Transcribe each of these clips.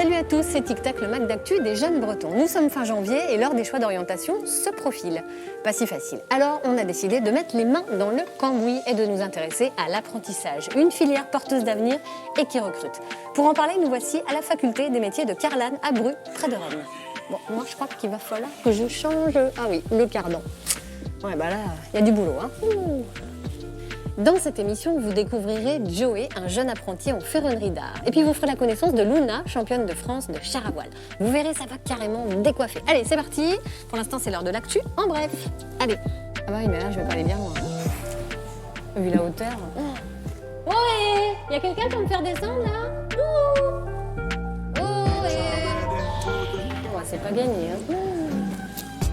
Salut à tous, c'est Tic Tac, le Mac d'actu des jeunes bretons. Nous sommes fin janvier et l'heure des choix d'orientation se profile. Pas si facile. Alors on a décidé de mettre les mains dans le cambouis et de nous intéresser à l'apprentissage, une filière porteuse d'avenir et qui recrute. Pour en parler, nous voici à la faculté des métiers de Carlane à Bru, près de Rennes. Bon, moi je crois qu'il va falloir que je change, ah oui, le cardan. Ouais, bah là, il y a du boulot, hein. Ouh. Dans cette émission, vous découvrirez Joey, un jeune apprenti en ferronnerie d'art. Et puis vous ferez la connaissance de Luna, championne de France de char à voile. Vous verrez, ça va carrément décoiffer. Allez, c'est parti. Pour l'instant, c'est l'heure de l'actu. En bref, allez. Ah bah oui, mais là, je vais pas aller bien loin. Vu la hauteur. Oh, il y a quelqu'un qui peut me faire descendre, là? Oh, c'est pas gagné, hein.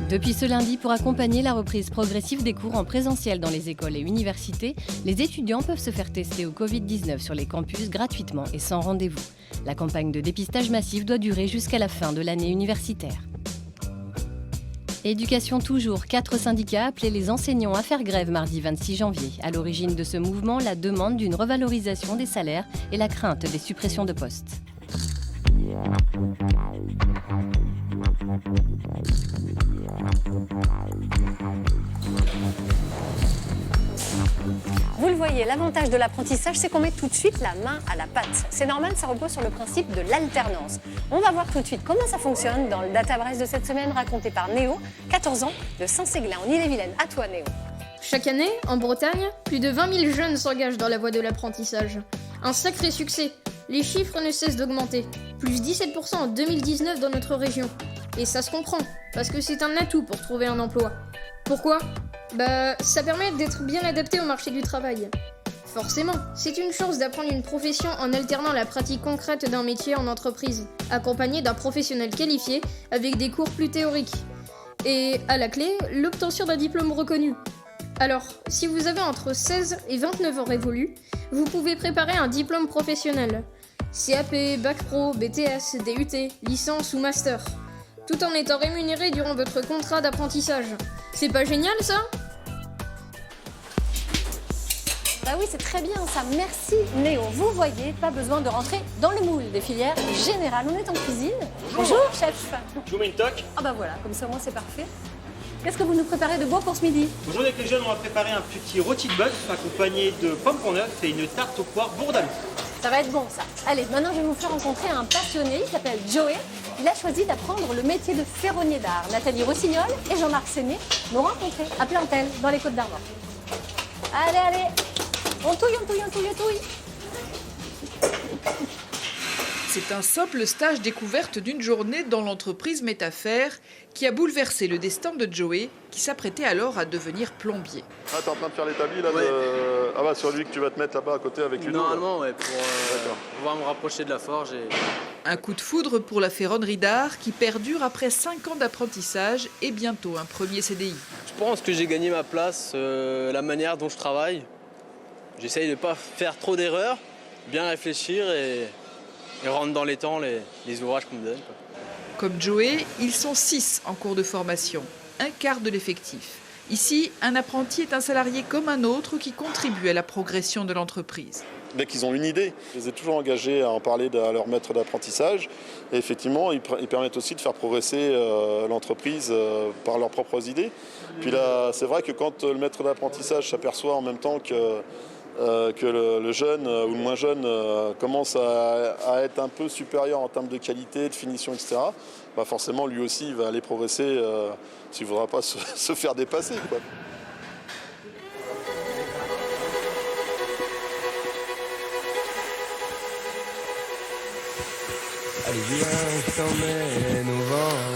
Depuis ce lundi, pour accompagner la reprise progressive des cours en présentiel dans les écoles et universités, les étudiants peuvent se faire tester au Covid-19 sur les campus gratuitement et sans rendez-vous. La campagne de dépistage massif doit durer jusqu'à la fin de l'année universitaire. Éducation toujours, 4 syndicats appelaient les enseignants à faire grève mardi 26 janvier. À l'origine de ce mouvement, la demande d'une revalorisation des salaires et la crainte des suppressions de postes. Vous le voyez, l'avantage de l'apprentissage, c'est qu'on met tout de suite la main à la pâte. C'est normal, ça repose sur le principe de l'alternance. On va voir tout de suite comment ça fonctionne dans le Databref de cette semaine raconté par Néo, 14 ans, de Saint-Séglin en Ille-et-Vilaine. À toi, Néo. Chaque année, en Bretagne, plus de 20 000 jeunes s'engagent dans la voie de l'apprentissage. Un sacré succès. Les chiffres ne cessent d'augmenter. Plus 17% en 2019 dans notre région. Et ça se comprend, parce que c'est un atout pour trouver un emploi. Pourquoi ? Ça permet d'être bien adapté au marché du travail. Forcément, c'est une chance d'apprendre une profession en alternant la pratique concrète d'un métier en entreprise, accompagné d'un professionnel qualifié avec des cours plus théoriques. Et à la clé, l'obtention d'un diplôme reconnu. Alors, si vous avez entre 16 et 29 ans révolus, vous pouvez préparer un diplôme professionnel. CAP, Bac Pro, BTS, DUT, licence ou master. Tout en étant rémunéré durant votre contrat d'apprentissage. C'est pas génial ça ? Bah oui, c'est très bien ça. Merci Néo. Vous voyez, pas besoin de rentrer dans le moule des filières générales. On est en cuisine. Bonjour chef. Je vous mets une toque. Ah bah voilà, comme ça au moins c'est parfait. Qu'est-ce que vous nous préparez de beau pour ce midi ? Aujourd'hui avec les jeunes, on va préparer un petit rôti de bœuf accompagné de pommes pont neuf et une tarte aux poires bourdaloue. Ça va être bon ça. Allez, maintenant je vais vous faire rencontrer un passionné, il s'appelle Joey. Il a choisi d'apprendre le métier de ferronnier d'art. Nathalie Rossignol et Jean-Marc Séné l'ont rencontré à Plantel, dans les Côtes-d'Armor. Allez, allez, on touille. C'est un simple stage découverte d'une journée dans l'entreprise Métafer qui a bouleversé le destin de Joey, qui s'apprêtait alors à devenir plombier. Ah, t'es en train de faire l'établi là Ouais. Ah bah sur lui que tu vas te mettre là-bas à côté avec Ludo. Normalement, ouais, pour pouvoir me rapprocher de la forge. Un coup de foudre pour la ferronnerie d'art qui perdure après 5 ans d'apprentissage et bientôt un premier CDI. Je pense que j'ai gagné ma place, la manière dont je travaille. J'essaye de ne pas faire trop d'erreurs, bien réfléchir et rendre dans les temps les ouvrages qu'on me donne, quoi. Comme Joey, ils sont 6 en cours de formation, un quart de l'effectif. Ici, un apprenti est un salarié comme un autre qui contribue à la progression de l'entreprise. Dès qu'ils ont une idée, je les ai toujours engagés à en parler à leur maître d'apprentissage. Et effectivement, ils permettent aussi de faire progresser l'entreprise par leurs propres idées. Puis là, c'est vrai que quand le maître d'apprentissage s'aperçoit en même temps que le jeune ou le moins jeune commence à être un peu supérieur en termes de qualité, de finition, etc., bah forcément, lui aussi, il va aller progresser s'il ne voudra pas se faire dépasser, quoi.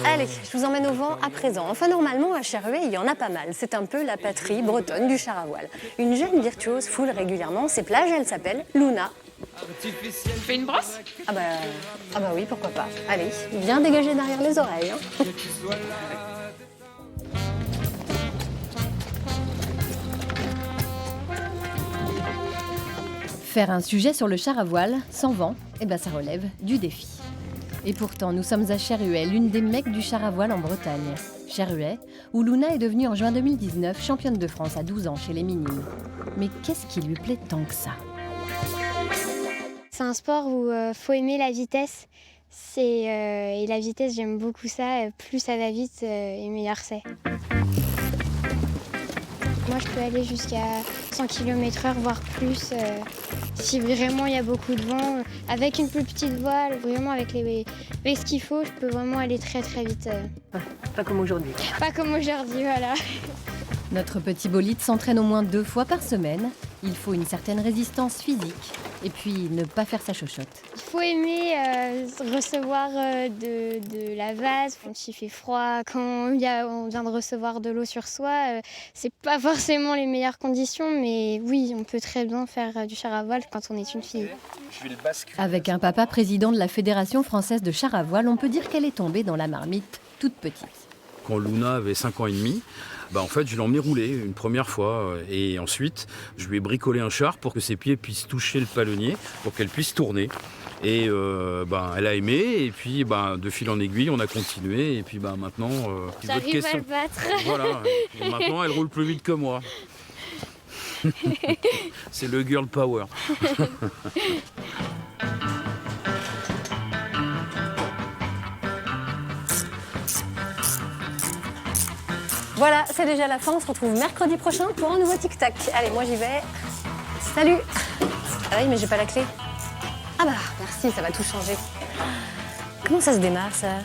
Allez, je vous emmène au vent à présent. Enfin, normalement, à Charruet, il y en a pas mal. C'est un peu la patrie bretonne du char à voile. Une jeune virtuose foule régulièrement ces plages. Elle s'appelle Luna. Tu fais une brosse ? Ah bah oui, pourquoi pas. Allez, bien dégagé derrière les oreilles, hein. Faire un sujet sur le char à voile, sans vent, ça relève du défi. Et pourtant, nous sommes à Charruet, l'une des mecs du char à voile en Bretagne. Charruet, où Luna est devenue en juin 2019 championne de France à 12 ans chez les minimes. Mais qu'est-ce qui lui plaît tant que ça ? C'est un sport où faut aimer la vitesse. Et la vitesse, j'aime beaucoup ça. Plus ça va vite et meilleur c'est. Moi, je peux aller jusqu'à 100 km/h, voire plus. Si vraiment il y a beaucoup de vent, avec une plus petite voile, vraiment avec ce qu'il faut, je peux vraiment aller très très vite. Pas comme aujourd'hui. Pas comme aujourd'hui, voilà. Notre petit bolide s'entraîne au moins 2 fois par semaine. Il faut une certaine résistance physique et puis ne pas faire sa chochotte. Il faut aimer recevoir de la vase quand il fait froid, quand on vient de recevoir de l'eau sur soi. C'est pas forcément les meilleures conditions, mais oui, on peut très bien faire du char à voile quand on est une fille. Avec un papa président de la Fédération française de char à voile, on peut dire qu'elle est tombée dans la marmite toute petite. Quand Luna avait 5 ans et demi, en fait, je l'ai emmené rouler une première fois. Et ensuite, je lui ai bricolé un char pour que ses pieds puissent toucher le palonnier, pour qu'elle puisse tourner. Et elle a aimé. Et puis, de fil en aiguille, on a continué. Et puis, maintenant... J'arrive à le battre. Voilà. Et maintenant, elle roule plus vite que moi. C'est le girl power. Voilà, c'est déjà la fin. On se retrouve mercredi prochain pour un nouveau tic-tac. Allez, moi j'y vais. Salut. Ah oui, mais j'ai pas la clé. Ah bah, merci, ça va tout changer. Comment ça se démarre, ça ?